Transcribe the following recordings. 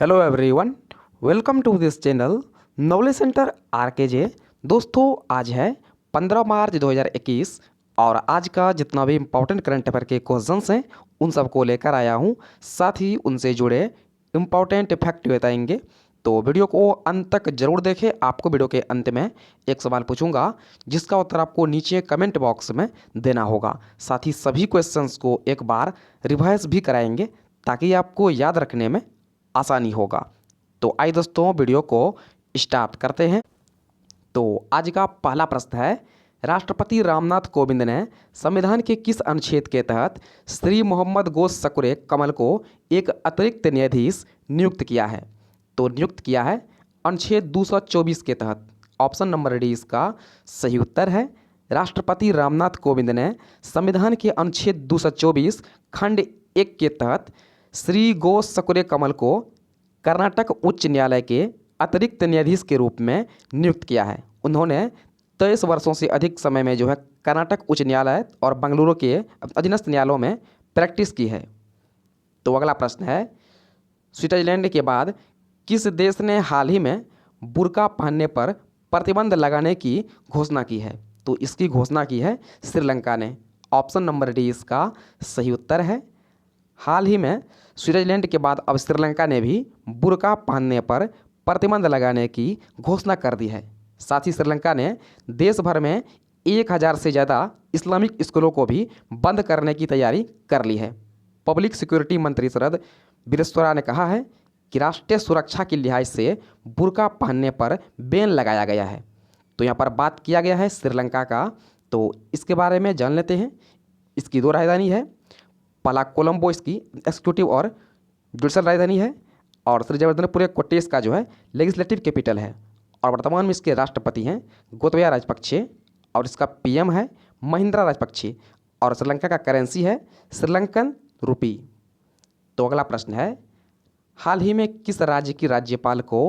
Hello everyone, welcome to this channel knowledge center RKJ. दोस्तों, आज है 15 मार्च 2021 और आज का जितना भी इम्पोर्टेंट करंट अफेयर के क्वेश्चंस हैं उन सबको लेकर आया हूं। साथ ही उनसे जुड़े इम्पोर्टेंट फैक्ट बताएंगे, तो वीडियो को अंत तक जरूर देखें। आपको वीडियो के अंत में एक सवाल पूछूंगा जिसका उत्तर आपको नीचे कमेंट बॉक्स में देना होगा। साथ ही सभी क्वेश्चंस को एक बार रिवाइज भी कराएंगे ताकि आपको याद रखने में आसानी होगा। तो आइए दोस्तों, वीडियो को स्टार्ट करते हैं। तो आज का पहला प्रश्न है, राष्ट्रपति रामनाथ कोविंद ने संविधान के किस अनुच्छेद के तहत श्री मोहम्मद गोस सकुरे कमल को एक अतिरिक्त न्यायाधीश नियुक्त किया है? तो नियुक्त किया है अनुच्छेद 224 के तहत। ऑप्शन नंबर डी इसका सही उत्तर है। राष्ट्रपति रामनाथ कोविंद ने संविधान के अनुच्छेद 224 खंड 1 के तहत श्री गोस सकुरे कमल को कर्नाटक उच्च न्यायालय के अतिरिक्त न्यायाधीश के रूप में नियुक्त किया है। उन्होंने 23 वर्षों से अधिक समय में कर्नाटक उच्च न्यायालय और बेंगलुरु के अधीनस्थ न्यायालयों में प्रैक्टिस की है। तो अगला प्रश्न है, स्विट्जरलैंड के बाद किस देश ने हाल ही में बुर्का पहनने पर प्रतिबंध लगाने की घोषणा की है? तो इसकी घोषणा की है श्रीलंका ने। ऑप्शन नंबर डी इसका सही उत्तर है। हाल ही में स्विट्जरलैंड के बाद अब श्रीलंका ने भी बुर्का पहनने पर प्रतिबंध लगाने की घोषणा कर दी है। साथ ही श्रीलंका ने देश भर में 1000 से ज़्यादा इस्लामिक स्कूलों को भी बंद करने की तैयारी कर ली है। पब्लिक सिक्योरिटी मंत्री शरद बिरेस्वरा ने कहा है कि राष्ट्रीय सुरक्षा की लिहाज से बुर्का पहनने पर बैन लगाया गया है। तो यहाँ पर बात किया गया है श्रीलंका का, तो इसके बारे में जान लेते हैं। इसकी 2 राजधानी है, पहला कोलंबो इसकी एक्सिक्यूटिव और जुडिशल राजधानी है, और श्रीजवर्धनपुर कोटेस का लेजिस्लेटिव कैपिटल है। और वर्तमान में इसके राष्ट्रपति हैं गोतबाया राजपक्षे और इसका पीएम है महिंद्रा राजपक्षे, और श्रीलंका का करेंसी है श्रीलंकन रुपी। तो अगला प्रश्न है, हाल ही में किस राज्य की राज्यपाल को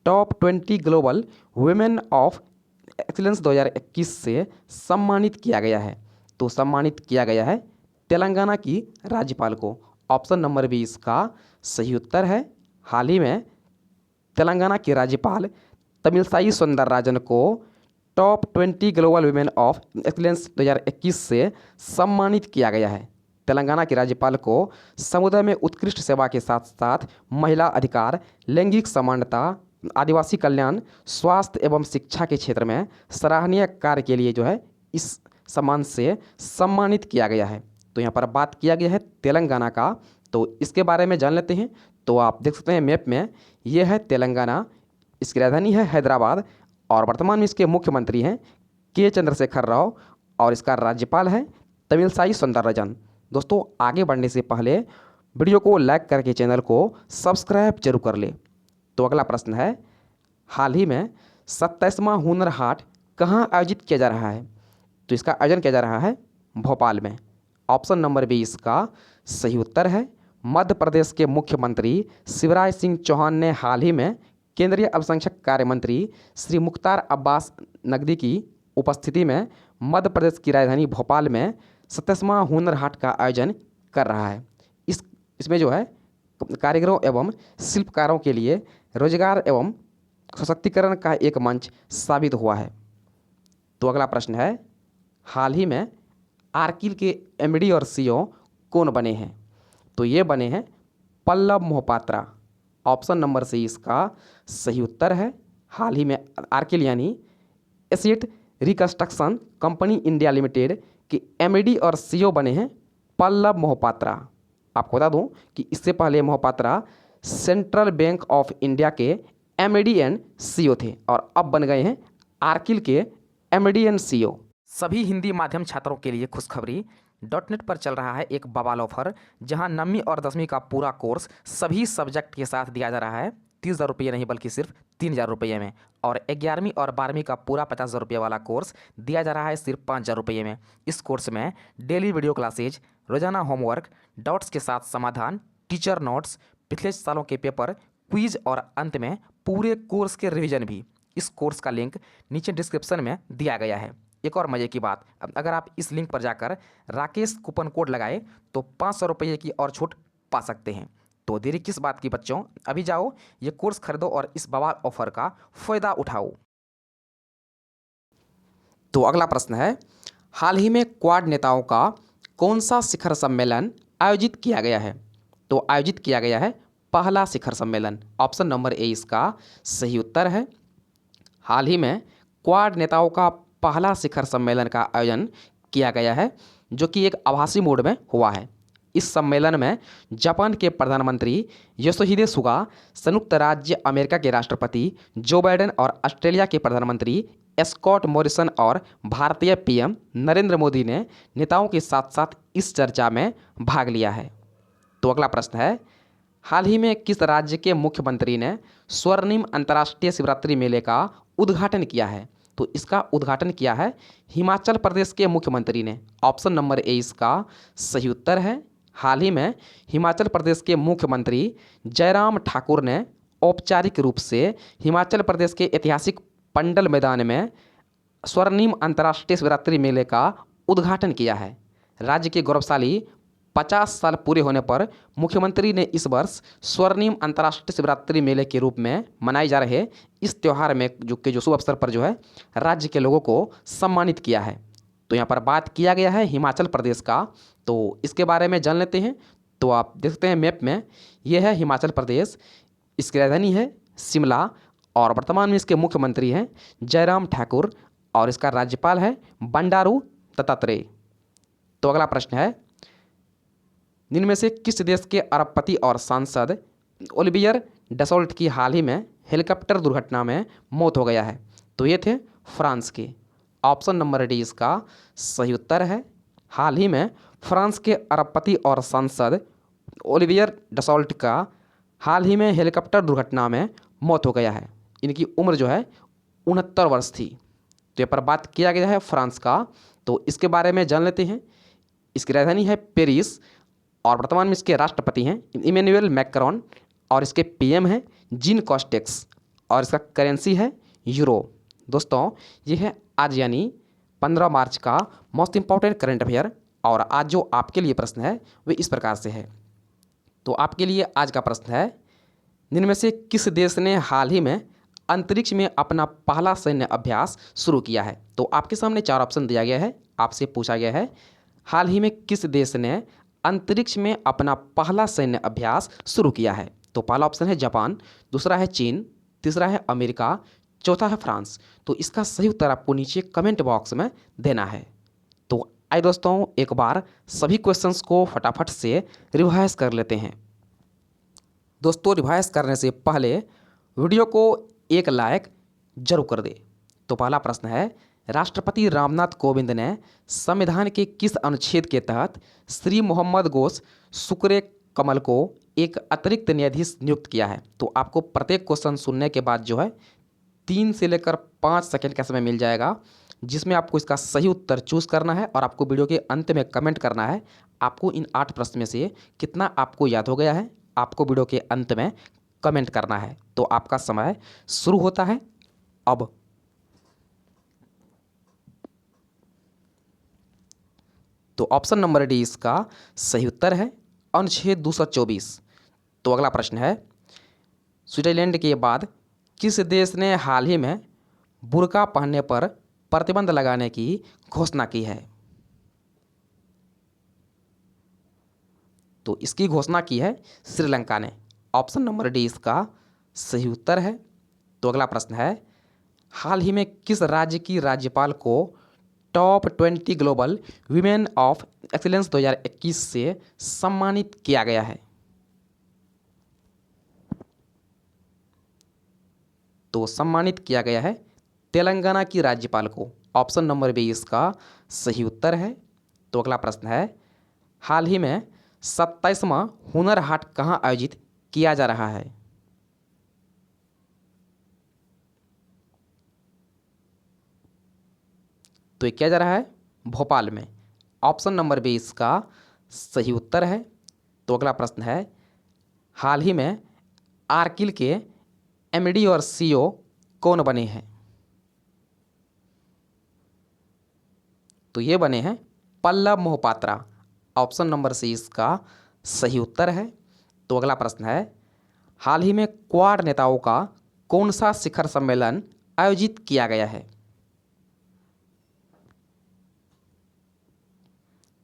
top 20 global women of excellence 2021 से सम्मानित किया गया है? तो सम्मानित किया गया है तेलंगाना की राज्यपाल को। ऑप्शन नंबर बी इसका सही उत्तर है। हाल ही में तेलंगाना की राज्यपाल तमिलसाई सौंदरराजन को top 20 global women of excellence 2021 से सम्मानित किया गया है। तेलंगाना की राज्यपाल को समुदाय में उत्कृष्ट सेवा के साथ साथ महिला अधिकार, लैंगिक समानता, आदिवासी कल्याण, स्वास्थ्य एवं शिक्षा के क्षेत्र में सराहनीय कार्य के लिए इस सम्मान से सम्मानित किया गया है। तो यहाँ पर बात किया गया है तेलंगाना का, तो इसके बारे में जान लेते हैं। तो आप देख सकते हैं मैप में, ये है तेलंगाना, इसकी राजधानी है हैदराबाद, और वर्तमान में इसके मुख्यमंत्री हैं के चंद्रशेखर राव, और इसका राज्यपाल है तमिलसाई सौंदरराजन। दोस्तों, आगे बढ़ने से पहले वीडियो को लाइक करके चैनल को सब्सक्राइब जरूर कर ले। तो अगला प्रश्न है, हाल ही में 27वां हुनर हाट कहाँ आयोजित किया जा रहा है? तो इसका आयोजन किया जा रहा है भोपाल में। ऑप्शन नंबर बी इसका सही उत्तर है। मध्य प्रदेश के मुख्यमंत्री शिवराज सिंह चौहान ने हाल ही में केंद्रीय अल्पसंख्यक कार्य मंत्री श्री मुख्तार अब्बास नकवी की उपस्थिति में मध्य प्रदेश की राजधानी भोपाल में 27वां हुनर हाट का आयोजन कर रहा है। इसमें कारीगरों एवं शिल्पकारों के लिए रोजगार एवं सशक्तिकरण का एक मंच साबित हुआ है। तो अगला प्रश्न है, हाल ही में आर्किल के एमडी और सीईओ कौन बने हैं? तो ये बने हैं Pallav Mohapatra. Option number C इसका सही उत्तर है। हाल ही में आर्किल यानी asset reconstruction company India limited के एमडी और सीईओ बने हैं पल्लव मोहपात्रा। आपको बता दूं कि इससे पहले Mohapatra central bank of India के एमडी एंड सीईओ थे, और अब बन गए हैं आर्किल के एमडी एंड सीईओ। सभी हिंदी माध्यम छात्रों के लिए खुशखबरी, .NET पर चल रहा है एक बवाल ऑफर, जहां 9वीं और 10वीं का पूरा कोर्स सभी सब्जेक्ट के साथ दिया जा रहा है 30,000 रुपये नहीं बल्कि सिर्फ 3,000 रुपये में, और 11वीं और 12वीं का पूरा 50,000 रुपये वाला कोर्स दिया जा रहा है सिर्फ 5,000 रुपये में। इस कोर्स में डेली वीडियो क्लासेज, रोजाना होमवर्क, डाउट्स के साथ समाधान, टीचर नोट्स, पिछले सालों के पेपर, क्विज और अंत में पूरे कोर्स के रिविजन भी। इस कोर्स का लिंक नीचे डिस्क्रिप्शन में दिया गया है। एक और मज़े की बात, अगर आप इस लिंक पर जाकर राकेश कूपन कोड लगाए तो 500 रुपये की और छूट पा सकते हैं। तो देरी किस बात की बच्चों, अभी जाओ ये कोर्स खरीदो और इस बवाल ऑफर का फायदा उठाओ। तो अगला प्रश्न है, हाल ही में क्वाड नेताओं का कौन सा शिखर सम्मेलन आयोजित किया गया है? तो आयोजित किया गया है पहला शिखर सम्मेलन। ऑप्शन नंबर ए इसका सही उत्तर है। हाल ही में क्वाड नेताओं का पहला शिखर सम्मेलन का आयोजन किया गया है, जो कि एक आभासी मोड में हुआ है। इस सम्मेलन में जापान के प्रधानमंत्री योशिहिदे सुगा, संयुक्त राज्य अमेरिका के राष्ट्रपति जो बाइडेन और ऑस्ट्रेलिया के प्रधानमंत्री स्कॉट मॉरिसन और भारतीय पीएम नरेंद्र मोदी ने नेताओं के साथ साथ इस चर्चा में भाग लिया है। तो अगला प्रश्न है, हाल ही में किस राज्य के मुख्यमंत्री ने स्वर्णिम अंतर्राष्ट्रीय शिवरात्रि मेले का उद्घाटन किया है? तो इसका उद्घाटन किया है हिमाचल प्रदेश के मुख्यमंत्री ने। ऑप्शन नंबर ए इसका सही उत्तर है। हाल ही में हिमाचल प्रदेश के मुख्यमंत्री जयराम ठाकुर ने औपचारिक रूप से हिमाचल प्रदेश के ऐतिहासिक पंडल मैदान में स्वर्णिम अंतर्राष्ट्रीय शिवरात्रि मेले का उद्घाटन किया है। राज्य के गौरवशाली 50 साल पूरे होने पर मुख्यमंत्री ने इस वर्ष स्वर्णिम अंतर्राष्ट्रीय शिवरात्रि मेले के रूप में मनाए जा रहे इस त्यौहार में जो शुभ अवसर पर जो है राज्य के लोगों को सम्मानित किया है। तो यहाँ पर बात किया गया है हिमाचल प्रदेश का, तो इसके बारे में जान लेते हैं। तो आप देखते हैं मैप में, यह है हिमाचल प्रदेश, इसकी राजधानी है शिमला और वर्तमान में इसके मुख्यमंत्री हैं जयराम ठाकुर और इसका राज्यपाल है बंडारू दत्तात्रेय। तो अगला प्रश्न है, निम्न में से किस देश के अरबपति और सांसद ओलिवियर डसोल्ट की हाल ही में हेलीकॉप्टर दुर्घटना में मौत हो गया है? तो ये थे फ्रांस के। ऑप्शन नंबर डी इसका सही उत्तर है। हाल ही में फ्रांस के अरबपति और सांसद ओलिवियर डसोल्ट का हाल ही में हेलीकॉप्टर दुर्घटना में मौत हो गया है। इनकी उम्र जो है 69 वर्ष थी। तो यहाँ पर बात किया गया है फ्रांस का, तो इसके बारे में जान लेते हैं। इसकी राजधानी है पेरिस और वर्तमान में इसके राष्ट्रपति हैं इमैनुअल मैक्रोन और इसके पीएम हैं जीन कॉस्टेक्स और इसका करेंसी है यूरो। दोस्तों, ये है आज यानी 15 मार्च का मोस्ट इंपॉर्टेंट करंट अफेयर और आज जो आपके लिए प्रश्न है वे इस प्रकार से है। तो आपके लिए आज का प्रश्न है, निम्न में से किस देश ने हाल ही में अंतरिक्ष में अपना पहला सैन्य अभ्यास शुरू किया है? तो आपके सामने 4 ऑप्शन दिया गया है, आपसे पूछा गया है हाल ही में किस देश ने अंतरिक्ष में अपना पहला सैन्य अभ्यास शुरू किया है? तो पहला ऑप्शन है जापान, दूसरा है चीन, तीसरा है अमेरिका, चौथा है फ्रांस। तो इसका सही उत्तर आपको नीचे कमेंट बॉक्स में देना है। तो आइए दोस्तों, एक बार सभी क्वेश्चंस को फटाफट से रिवाइज कर लेते हैं। दोस्तों, रिवाइज करने से पहले वीडियो को एक लाइक जरूर कर दे। तो पहला प्रश्न है, राष्ट्रपति रामनाथ कोविंद ने संविधान के किस अनुच्छेद के तहत श्री मोहम्मद गोस शुक्रे कमल को एक अतिरिक्त न्यायाधीश नियुक्त किया है? तो आपको प्रत्येक क्वेश्चन सुनने के बाद जो है 3 से लेकर 5 सेकंड का समय मिल जाएगा, जिसमें आपको इसका सही उत्तर चूज करना है और आपको वीडियो के अंत में कमेंट करना है आपको इन 8 प्रश्न में से कितना आपको याद हो गया है। आपको वीडियो के अंत में कमेंट करना है। तो आपका समय शुरू होता है अब। तो ऑप्शन नंबर डी इसका सही उत्तर है, अनुच्छेद 224। तो अगला प्रश्न है, स्विट्जरलैंड के बाद किस देश ने हाल ही में बुर्का पहनने पर प्रतिबंध लगाने की घोषणा की है? तो इसकी घोषणा की है श्रीलंका ने। ऑप्शन नंबर डी इसका सही उत्तर है। तो अगला प्रश्न है, हाल ही में किस राज्य की राज्यपाल को top 20 global women of excellence 2021 से सम्मानित किया गया है? तो सम्मानित किया गया है तेलंगाना की राज्यपाल को। ऑप्शन नंबर बी इसका सही उत्तर है। तो अगला प्रश्न है, हाल ही में 27वां हुनर हाट कहाँ आयोजित किया जा रहा है? तो ये किया जा रहा है भोपाल में। ऑप्शन नंबर बी इसका सही उत्तर है। तो अगला प्रश्न है, हाल ही में आर्किल के एमडी और सीईओ कौन बने हैं? तो ये बने हैं Pallav Mohapatra. Option number C इसका सही उत्तर है। तो अगला प्रश्न है, हाल ही में क्वाड नेताओं का कौन सा शिखर सम्मेलन आयोजित किया गया है?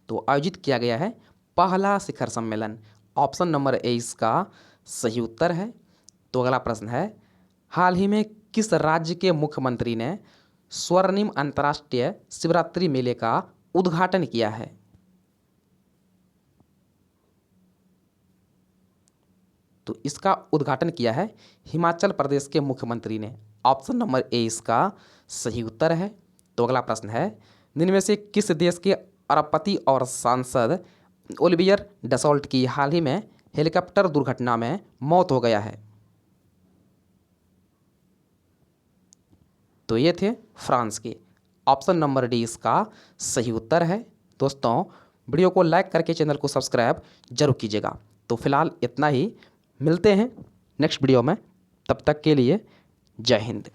तो आयोजित किया गया है पहला शिखर सम्मेलन। ऑप्शन नंबर ए इसका सही उत्तर है। तो अगला प्रश्न है, हाल ही में किस राज्य के मुख्यमंत्री ने स्वर्णिम अंतर्राष्ट्रीय शिवरात्रि मेले का उद्घाटन किया है? तो इसका उद्घाटन किया है हिमाचल प्रदेश के मुख्यमंत्री ने। ऑप्शन नंबर ए इसका सही उत्तर है। तो अगला प्रश्न है, निम्न में से किस देश के अरबपति और सांसद ओलिवियर डसॉल्ट की हाल ही में हेलीकॉप्टर दुर्घटना में मौत हो गया है? तो ये थे फ्रांस के। ऑप्शन नंबर डी इसका सही उत्तर है। दोस्तों, वीडियो को लाइक करके चैनल को सब्सक्राइब जरूर कीजिएगा। तो फिलहाल इतना ही, मिलते हैं नेक्स्ट वीडियो में। तब तक के लिए जय हिंद।